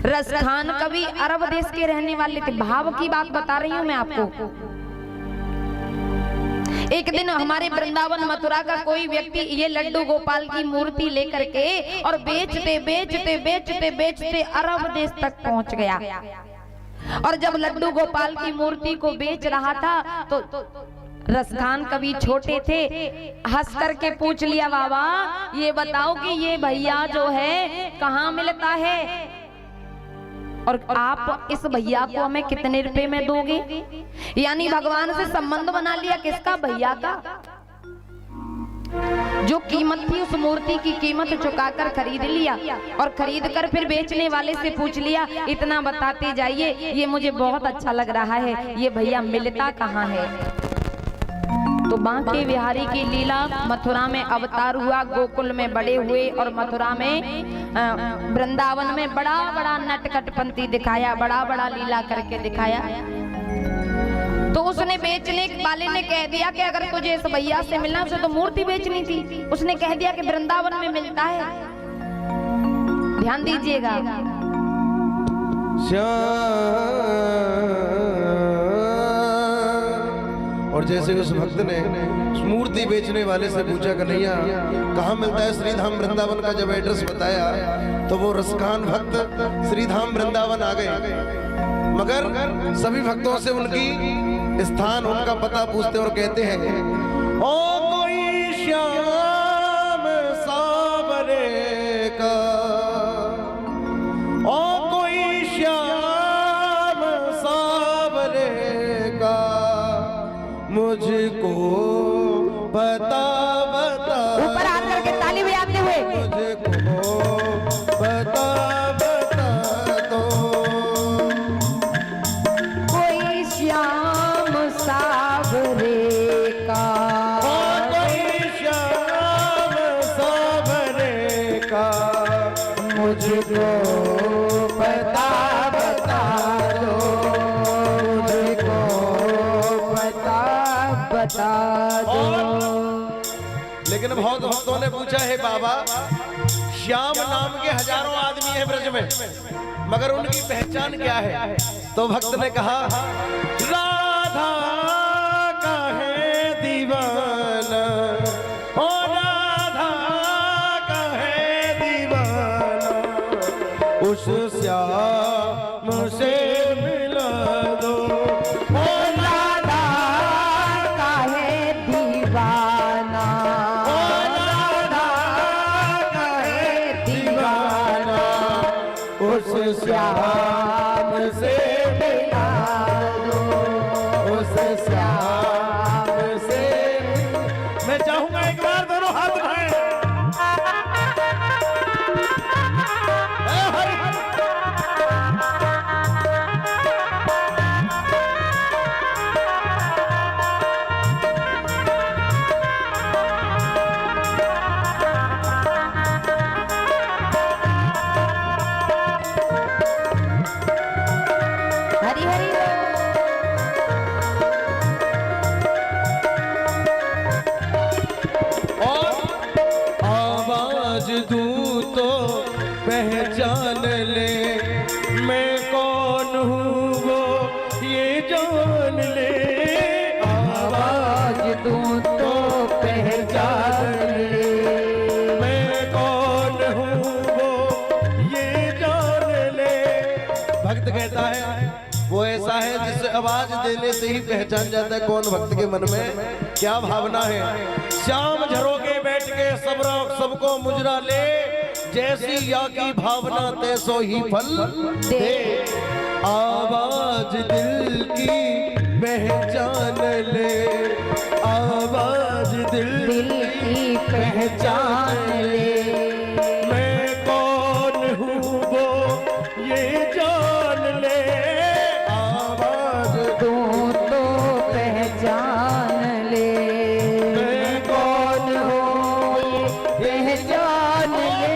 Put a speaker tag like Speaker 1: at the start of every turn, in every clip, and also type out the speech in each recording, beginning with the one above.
Speaker 1: रसखान कवि अरब देश के रहने वाले थे। भाव की बात बता रही हूं मैं आपको। एक दिन हमारे वृंदावन मथुरा का कोई व्यक्ति ये लड्डू गोपाल की मूर्ति लेकर के और बेचते बेचते बेचते बेचते अरब देश तक पहुंच गया। और जब लड्डू गोपाल की मूर्ति को बेच रहा था तो रसखान कवि छोटे थे, हंस करके पूछ लिया, बाबा ये बताओ कि ये भैया जो है कहाँ मिलता है और आप इस भैया को हमें कितने रुपए में दोगे। यानी भगवान से संबंध बना लिया, किसका, भैया का। जो कीमत थी उस मूर्ति की कीमत चुकाकर खरीद लिया और खरीद कर फिर बेचने वाले से पूछ लिया, इतना बताते जाइए, ये मुझे बहुत अच्छा लग रहा है, ये भैया मिलता कहाँ है। तो बांके बिहारी की लीला, मथुरा में अवतार हुआ, गोकुल में बड़े हुए और मथुरा में वृंदावन में बड़ा बड़ा नटखटपंती दिखाया, बड़ा बड़ा लीला करके दिखाया। तो उसने बेचने वाले ने कह दिया कि अगर तुझे इस भैया से मिलना, उसे तो मूर्ति बेचनी थी, उसने कह दिया कि वृंदावन में मिलता है। ध्यान दीजिएगा।
Speaker 2: और जैसे उस भक्त ने मूर्ति बेचने वाले से पूछा, कन्हैया कहाँ मिलता है श्रीधाम वृंदावन का जब एड्रेस बताया, तो वो रसखान भक्त श्रीधाम वृंदावन आ गए। मगर सभी भक्तों से उनकी स्थान, उनका पता पूछते और कहते हैं, ओ कोई श्याम सावरे का, ओ कोई श्याम सावरे का, मुझको बता बता,
Speaker 1: ऊपर हाथ करके ताली बजाते हुए,
Speaker 2: मुझको बता बता दो,
Speaker 1: कोई श्याम सावरे का,
Speaker 2: कोई श्याम सावरे का,
Speaker 1: मुझको बता बता दो, मुझको बता दो।
Speaker 2: लेकिन बहुत भक्तों ने पूछा है, बाबा श्याम नाम के हजारों आदमी है ब्रज में, मगर उनकी पहचान क्या है। तो भक्त ने कहा, राधा का है दीवाना, ओ राधा का है दीवाना, उस श्याम से मिला दो, ओ
Speaker 1: राधा का है दीवाना, ओ राधा का है दीवाना,
Speaker 2: उस श्याम से
Speaker 1: मिला दो,
Speaker 2: उस श्याम से। मैं चाहूंगा एक बार दोनों हाथ उठाएं।
Speaker 1: हरि हरि
Speaker 2: और आवाज दूं तो पहचान ले, मैं कौन हूँ वो ये जान ले,
Speaker 1: आवाज दूं तो पहचान ले,
Speaker 2: मैं कौन हूँ वो ये जान ले। भक्त कहता है, वो ऐसा है जिसे आवाज देने से ही पहचान जाता है कौन भक्त के मन में क्या भावना है। श्याम झरोके बैठ के सबको मुजरा ले, जैसी या की भावना तैसो ही फल दे। आवाज दिल की पहचान ले, आवाज दिल
Speaker 1: की पहचान ले,
Speaker 2: मैं कौन हूँ वो ये जान ले, आवाज
Speaker 1: दूं तो पहचान ले,
Speaker 2: मैं कौन हूँ ये
Speaker 1: पहचान ले।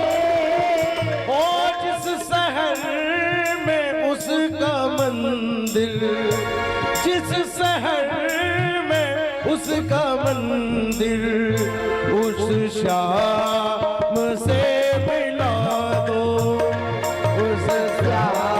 Speaker 2: ओ जिस शहर में उसका मंदिर, जिस शहर में उसका मंदिर, उस श्याम से मिला दो, उस श्याम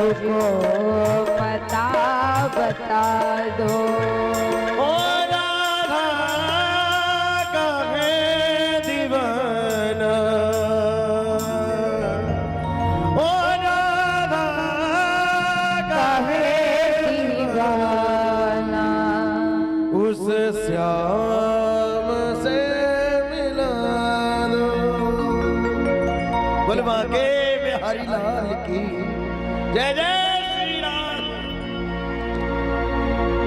Speaker 1: मुझको पता बता दो।
Speaker 2: ओ राधा का है दीवाना, ओ राधा का है
Speaker 1: दीवाना,
Speaker 2: उस श्याम से मिला दो। बोलवा के बिहारी लाल की जय जय श्री राम।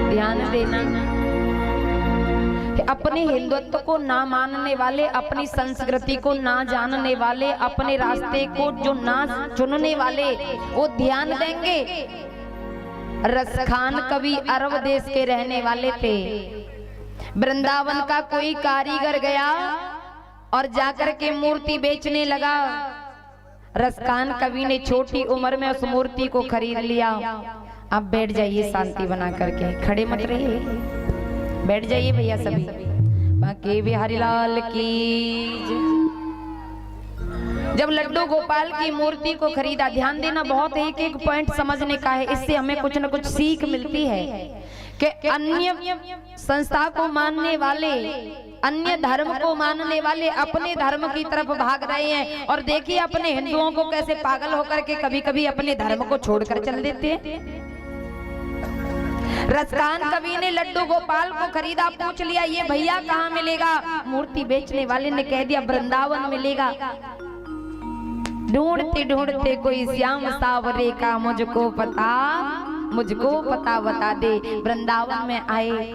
Speaker 1: ध्यान देना कि अपने हिंदुत्व को ना मानने वाले, अपनी संस्कृति को ना जानने वाले, अपने रास्ते को जो ना चुनने वाले, वो ध्यान देंगे। रसखान कवि अरब देश के रहने वाले थे। वृंदावन का कोई कारीगर गया और जाकर के मूर्ति बेचने लगा। रसखान कवि ने छोटी उम्र में उस मूर्ति को खरीद लिया। आप बैठ जाइए शांति बना करके, खड़े मत रहिए, बैठ जाइए भैया सभी। बाकी बिहारी लाल की जय। जब लड्डू गोपाल की मूर्ति को खरीदा, ध्यान देना, बहुत एक एक पॉइंट समझने का है, इससे हमें कुछ न कुछ सीख मिलती है कि अन्य संस्था को मानने वाले, अन्य धर्म को मानने वाले अपने धर्म की तरफ भाग रहे हैं। और देखिए अपने हिंदुओं को कैसे पागल होकर के कभी कभी अपने धर्म को छोड़कर चल देते हैं। रसखान कवि ने लड्डू गोपाल को खरीदा, पूछ लिया ये भैया कहाँ मिलेगा? मूर्ति बेचने वाले ने कह दिया वृंदावन मिलेगा। ढूंढते ढूंढते कोई श्याम सावरे का मुझको पता बता दे। वृंदावन में आए।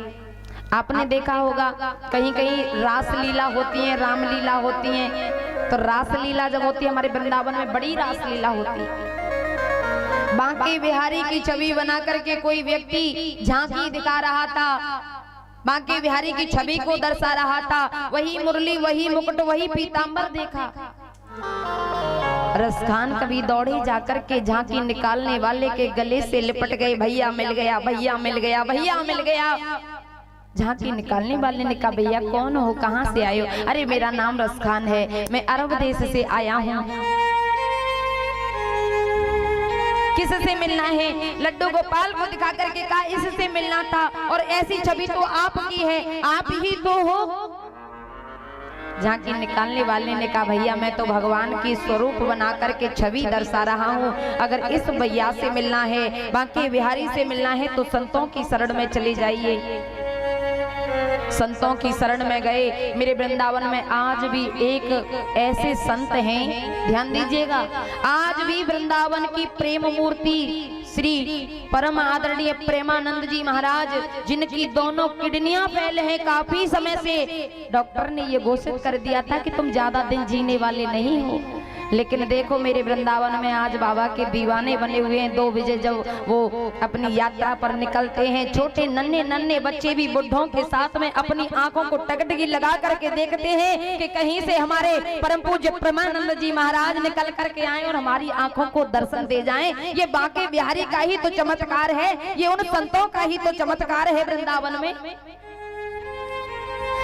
Speaker 1: आपने देखा होगा कहीं कहीं रासलीला होती है, रामलीला होती है। तो रासलीला जब होती है, हमारे वृंदावन में बड़ी रासलीला होती है। बांके बिहारी की छवि बना करके कोई व्यक्ति झांकी दिखा रहा था, बांके बिहारी की छवि को दर्शा रहा था। वही मुरली, वही मुकुट, वही पीतांबर देखा। रसखान कभी दौड़े जाकर के झांकी निकालने वाले के गले से लिपट गए, भैया मिल गया, भैया मिल गया, भैया मिल गया। झांकी निकालने वाले ने कहा भैया कौन हो, कहाँ से आए हो? अरे मेरा नाम रसखान है, मैं अरब देश से आया हूँ। किससे मिलना है? लड्डू गोपाल को दिखा करके कहा इससे मिलना था, और ऐसी छवि तो आपकी है, आप ही तो हो। झांकी निकालने वाले ने कहा भैया मैं तो भगवान की स्वरूप बना करके छवि दर्शा रहा हूँ। अगर इस भैया से मिलना है, बांके बिहारी से मिलना है, तो संतों की शरण में चले जाइए। संतों की शरण में गए। मेरे वृंदावन में आज भी एक ऐसे संत हैं, ध्यान दीजिएगा, आज भी वृंदावन की प्रेम मूर्ति श्री परम आदरणीय प्रेमानंद जी महाराज, जिनकी दोनों किडनियां फेल हैं काफी समय से। डॉक्टर ने ये घोषित कर दिया था कि तुम ज्यादा दिन जीने वाले नहीं हो, लेकिन देखो मेरे वृंदावन में आज बाबा के दीवाने बने हुए हैं। 2 बजे जब वो अपनी यात्रा पर निकलते हैं, छोटे नन्हे नन्हे बच्चे भी बुढ़ों के साथ में अपनी आंखों को टकटकी लगा करके देखते हैं कि कहीं से हमारे परम पूज्य प्रेमानंद जी महाराज निकल करके आए और हमारी आंखों को दर्शन दे जाएं। ये बांके बिहारी का ही तो चमत्कार है, ये उन संतों का ही तो चमत्कार है। वृंदावन में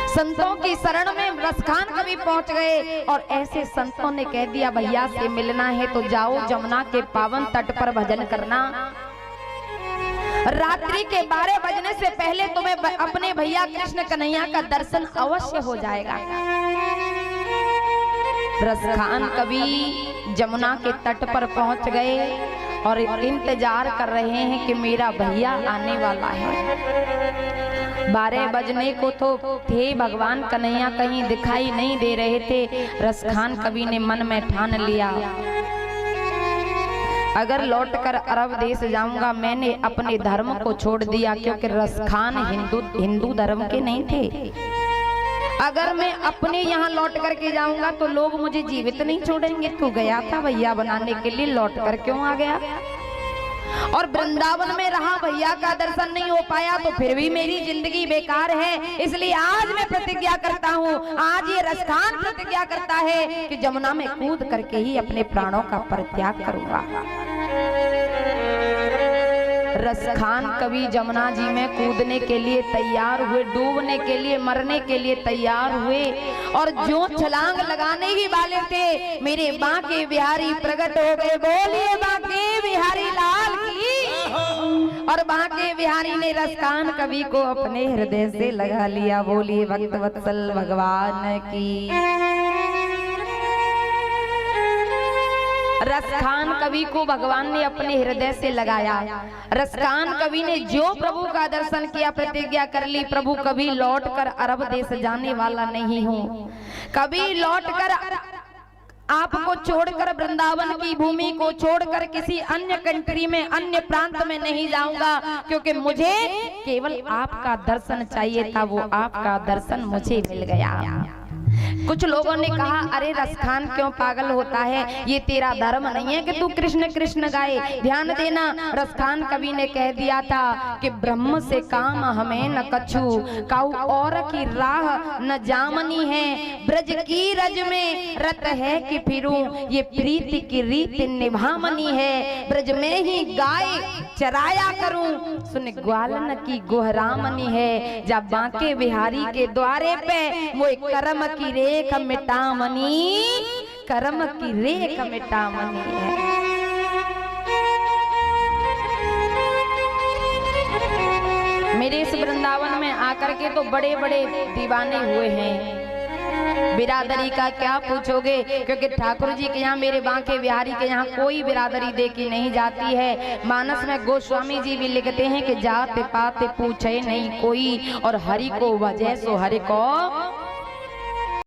Speaker 1: संतों की शरण में रसखान कभी पहुंच गए, और ऐसे संतों ने कह दिया भैया से मिलना है तो जाओ जमुना के पावन तट पर भजन करना। रात्रि के 12 बजने से पहले तुम्हें अपने भैया कृष्ण कन्हैया का दर्शन अवश्य हो जाएगा। रसखान कभी जमुना के तट पर पहुंच गए और इंतजार कर रहे हैं कि मेरा भैया आने वाला है। 12 बजने को तो थे, भगवान कन्हैया कहीं दिखाई नहीं दे रहे थे। रसखान कवि ने मन में ठान लिया अगर लौटकर अरब देश जाऊंगा, मैंने अपने धर्म को छोड़ दिया, क्योंकि रसखान हिंदू धर्म के नहीं थे। अगर मैं अपने यहाँ लौट करके जाऊंगा तो लोग मुझे जीवित नहीं छोड़ेंगे। तू गया था भैया बनाने के लिए, लौट कर क्यों आ गया? और वृंदावन में रहा, भैया का दर्शन नहीं हो पाया, तो फिर भी मेरी जिंदगी बेकार है। इसलिए आज मैं प्रतिज्ञा करता हूँ, आज ये रसखान प्रतिज्ञा करता है कि जमुना में कूद करके ही अपने प्राणों का परित्याग करूंगा। रसखान कवि जमुना जी में कूदने के लिए तैयार हुए, डूबने के लिए, मरने के लिए तैयार हुए। और जो छलांग लगाने ही वाले थे, मेरे बांके बिहारी प्रकट हो गए। बोलिए बांके बिहारी। बिहारी लाल की। और बांके बिहारी ने रसकान कवि को अपने हृदय से लगा लिया। बोलिए भक्त वत्सल भगवान की। रसखान कवि को भगवान ने अपने हृदय से लगाया। रसखान कवि ने जो प्रभु का दर्शन किया, प्रतिज्ञा कर ली, प्रभु कभी लौटकर अरब देश जाने वाला नहीं हूँ, कभी लौटकर आपको छोड़कर, वृंदावन की भूमि को छोड़कर किसी अन्य कंट्री में, अन्य प्रांत में नहीं जाऊंगा, क्योंकि मुझे केवल आपका दर्शन चाहिए था। वो आपका दर्शन मुझे मिल गया। कुछ लोगों ने कहा, अरे रसखान क्यों पागल होता है, ये तेरा धर्म नहीं है कि तू कृष्ण कृष्ण गाए। ध्यान देना, रसखान कवि ने कह दिया था कि ब्रह्म से काम हमें न कछु, काऊ और की राह न जामनी है, ब्रज की रज में रत है कि फिरूं, ये प्रीति की रीत निभामनी है, ब्रज में ही गाय चराया करूं, सुन ग्वालन की गोहरामनी है। जब बांके बिहारी के द्वारे पे वो एक कर्म की रेख मिटामनी, कर्म की रेख मिटामनी है। मेरे इस वृंदावन में आकर के तो बड़े बड़े दीवाने हुए हैं। बिरादरी का क्या पूछोगे, क्योंकि ठाकुर जी के यहाँ, मेरे बांके बिहारी के यहाँ कोई बिरादरी देखी नहीं जाती है। मानस में गोस्वामी जी भी लिखते हैं कि जात पात पूछे नहीं कोई, और हरि को वजह सो हरि को